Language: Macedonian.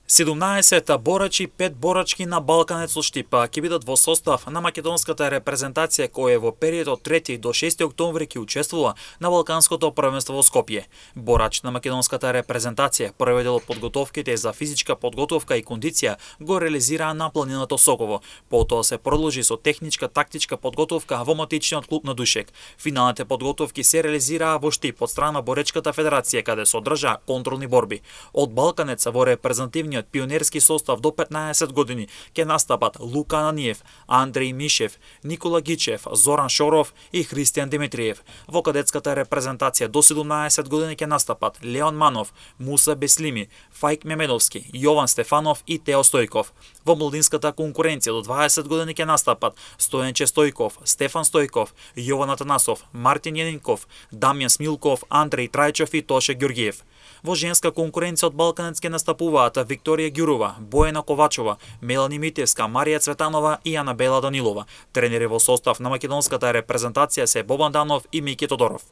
17 борачи, 5 борачки на Балканец со Штипа ќе бидат во состав на македонската репрезентација која во период од 3 до 6 октомври ќе учествува на Балканското првенство во Скопје. Борач на македонската репрезентација првиот дел од подготовките за физичка подготовка и кондиција го реализираа на планината Соково. Потоа се продолжи со техничка тактичка подготовка во матичниот клуб на Душек. Финалните подготовки се реализираа во Штип од страна Боречката федерација каде се одржаа контролни борби. Од Балканец во репрезентативниот пионерски состав до 15 години ќе настапат Лука Ананиев, Андреј Мишев, Никола Гичев, Зоран Шоров и Христијан Димитриев. Во кадетската репрезентација до 17 години ќе настапат Леон Манов, Муса Беслими, Фајк Мемедовски, Јован Стефанов и Тео Стојков. Во младинската конкуренција до 20 години ќе настапат Стојанче Стојков, Стефан Стојков, Јован Атанасов, Мартин Јенинков, Дамјан Смилков, Андреј Трајчов и Тоше Ѓоргиев. Во женска конкуренција од Балканец ќе настапуваат Викторија Ѓурова, Бојана Ковачова, Мелани Митевска, Марија Цветанова и Анабела Данилова. Тренери во состав на македонската репрезентација се Бобан Данов и Мики Тодоров.